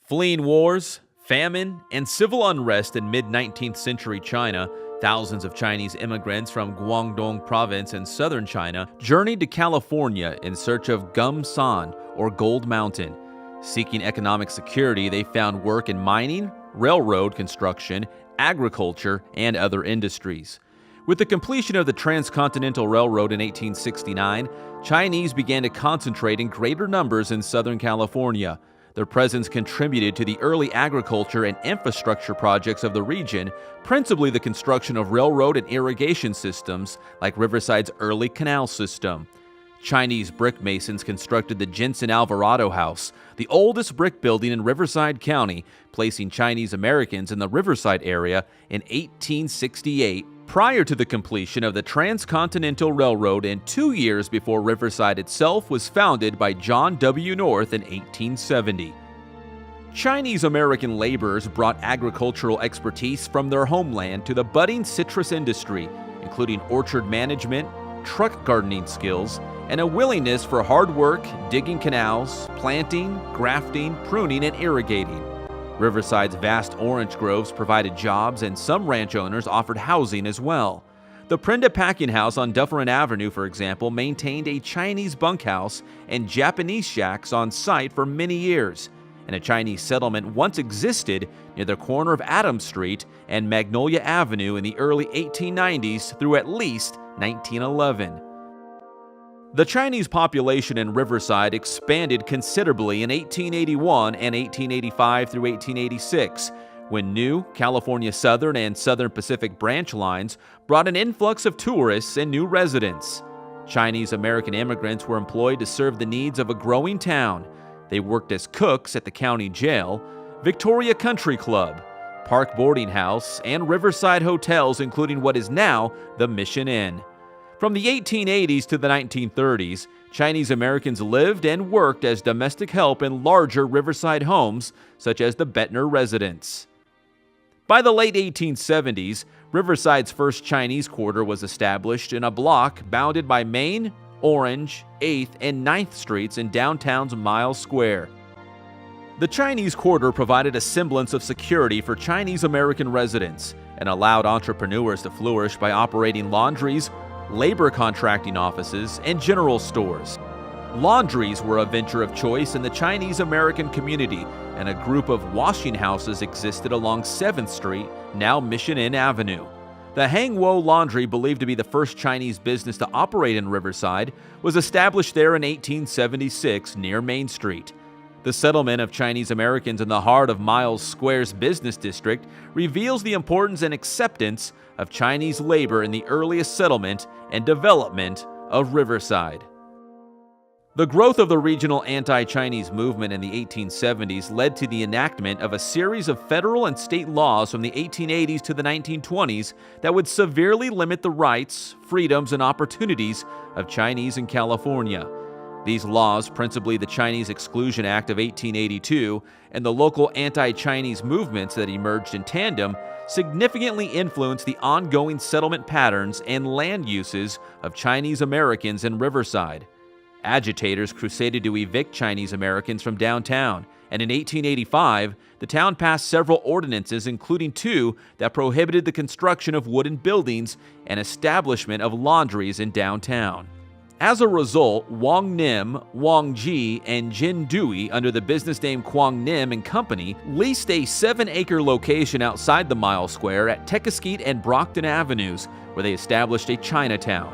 Fleeing wars, famine, and civil unrest in mid-19th century China, thousands of Chinese immigrants from Guangdong province in southern China journeyed to California in search of Gum San, or Gold Mountain. Seeking economic security, they found work in mining, railroad construction, agriculture, and other industries. With the completion of the Transcontinental Railroad in 1869, Chinese began to concentrate in greater numbers in Southern California. Their presence contributed to the early agriculture and infrastructure projects of the region, principally the construction of railroad and irrigation systems like Riverside's early canal system. Chinese brick masons constructed the Jensen Alvarado House, the oldest brick building in Riverside County, placing Chinese Americans in the Riverside area in 1868, prior to the completion of the Transcontinental Railroad and 2 years before Riverside itself was founded by John W. North in 1870. Chinese American laborers brought agricultural expertise from their homeland to the budding citrus industry, including orchard management, truck gardening skills, and a willingness for hard work digging canals, planting, grafting, pruning, and irrigating. Riverside's vast orange groves provided jobs, and some ranch owners offered housing as well. The Prenda Packing House on Dufferin Avenue, for example, maintained a Chinese bunkhouse and Japanese shacks on site for many years, and a Chinese settlement once existed near the corner of Adams Street and Magnolia Avenue in the early 1890s through at least 1911. The Chinese population in Riverside expanded considerably in 1881 and 1885 through 1886, when new California Southern and Southern Pacific branch lines brought an influx of tourists and new residents. Chinese American immigrants were employed to serve the needs of a growing town. They worked as cooks at the county jail, Victoria Country Club, Park Boarding House, and Riverside hotels, including what is now the Mission Inn. From the 1880s to the 1930s, Chinese Americans lived and worked as domestic help in larger Riverside homes, such as the Bettner residence. By the late 1870s, Riverside's first Chinese quarter was established in a block bounded by Main, Orange, 8th, and 9th Streets in downtown's Miles Square. The Chinese quarter provided a semblance of security for Chinese American residents and allowed entrepreneurs to flourish by operating laundries, labor contracting offices, and general stores. Laundries were a venture of choice in the Chinese American community, and a group of washing houses existed along 7th Street, now Mission Inn Avenue. The Hang Wo Laundry, believed to be the first Chinese business to operate in Riverside, was established there in 1876 near Main Street. The settlement of Chinese Americans in the heart of Miles Square's business district reveals the importance and acceptance of Chinese labor in the earliest settlement and development of Riverside. The growth of the regional anti-Chinese movement in the 1870s led to the enactment of a series of federal and state laws from the 1880s to the 1920s that would severely limit the rights, freedoms, and opportunities of Chinese in California. These laws, principally the Chinese Exclusion Act of 1882 and the local anti-Chinese movements that emerged in tandem, significantly influenced the ongoing settlement patterns and land uses of Chinese Americans in Riverside. Agitators crusaded to evict Chinese Americans from downtown, and in 1885, the town passed several ordinances, including 2 that prohibited the construction of wooden buildings and establishment of laundries in downtown. As a result, Wong Nim, Wong Ji, and Jin Dewey, under the business name Kwang Nim and Company, leased a 7-acre location outside the Mile Square at Tekeskeet and Brockton Avenues, where they established a Chinatown.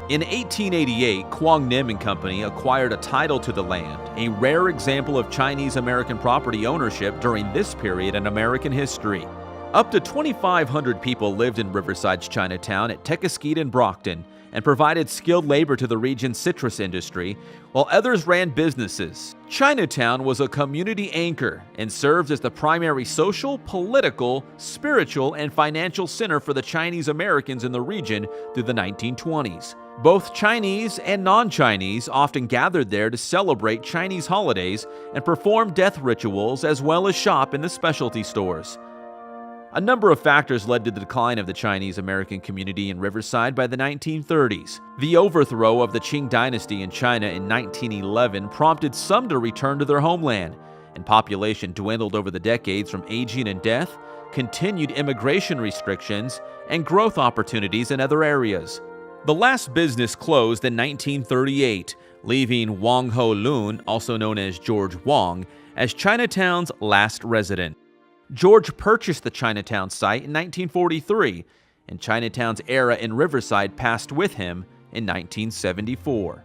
In 1888, Kwang Nim and Company acquired a title to the land, a rare example of Chinese-American property ownership during this period in American history. Up to 2,500 people lived in Riverside's Chinatown at Tekeskeet and Brockton, and provided skilled labor to the region's citrus industry, while others ran businesses. Chinatown was a community anchor and served as the primary social, political, spiritual, and financial center for the Chinese Americans in the region through the 1920s. Both Chinese and non-Chinese often gathered there to celebrate Chinese holidays and perform death rituals, as well as shop in the specialty stores. A number of factors led to the decline of the Chinese American community in Riverside by the 1930s. The overthrow of the Qing dynasty in China in 1911 prompted some to return to their homeland. and population dwindled over the decades from aging and death, continued immigration restrictions, and growth opportunities in other areas. The last business closed in 1938, leaving Wang Ho Lun, also known as George Wong, as Chinatown's last resident. George purchased the Chinatown site in 1943, and Chinatown's era in Riverside passed with him in 1974.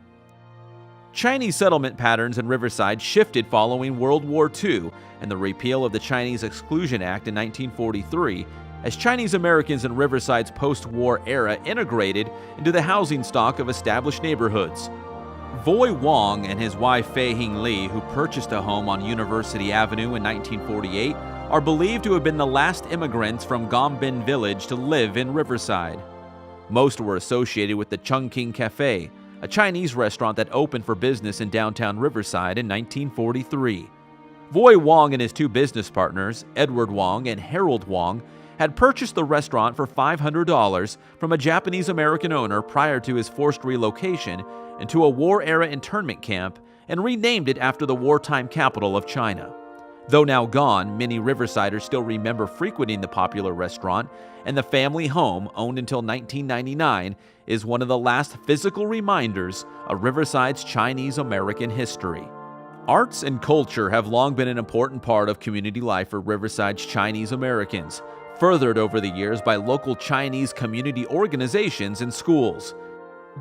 Chinese settlement patterns in Riverside shifted following World War II and the repeal of the Chinese Exclusion Act in 1943, as Chinese Americans in Riverside's post-war era integrated into the housing stock of established neighborhoods. Voy Wong and his wife Fei Hing Li, who purchased a home on University Avenue in 1948, are believed to have been the last immigrants from Gombin Village to live in Riverside. Most were associated with the Chungking Cafe, a Chinese restaurant that opened for business in downtown Riverside in 1943. Voy Wong and his two business partners, Edward Wong and Harold Wong, had purchased the restaurant for $500 from a Japanese-American owner prior to his forced relocation into a war-era internment camp and renamed it after the wartime capital of China. Though now gone, many Riversiders still remember frequenting the popular restaurant, and the family home, owned until 1999, is one of the last physical reminders of Riverside's Chinese-American history. Arts and culture have long been an important part of community life for Riverside's Chinese Americans, furthered over the years by local Chinese community organizations and schools.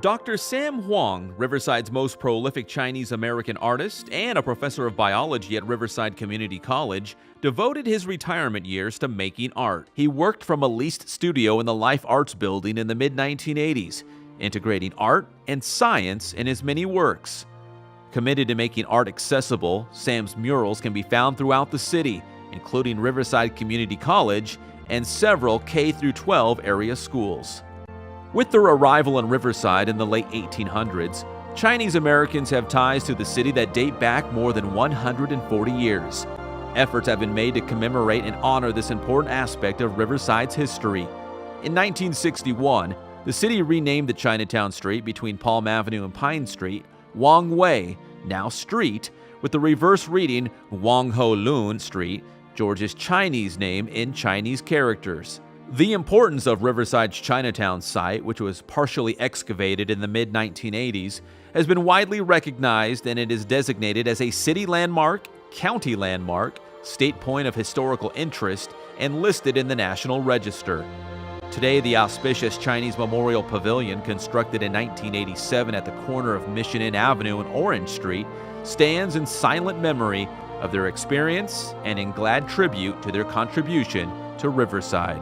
Dr. Sam Wong, Riverside's most prolific Chinese American artist and a professor of biology at Riverside Community College, devoted his retirement years to making art. He worked from a leased studio in the Life Arts Building in the mid-1980s, integrating art and science in his many works. Committed to making art accessible, Sam's murals can be found throughout the city, including Riverside Community College and several K-12 area schools. With their arrival in Riverside in the late 1800s, Chinese Americans have ties to the city that date back more than 140 years. Efforts have been made to commemorate and honor this important aspect of Riverside's history. In 1961, the city renamed the Chinatown Street between Palm Avenue and Pine Street Wong Wei, now Street, with the reverse reading Wang Ho Lun Street, George's Chinese name in Chinese characters. The importance of Riverside's Chinatown site, which was partially excavated in the mid-1980s, has been widely recognized, and it is designated as a city landmark, county landmark, state point of historical interest, and listed in the National Register. Today, the auspicious Chinese Memorial Pavilion, constructed in 1987 at the corner of Mission Inn Avenue and Orange Street, stands in silent memory of their experience and in glad tribute to their contribution to Riverside.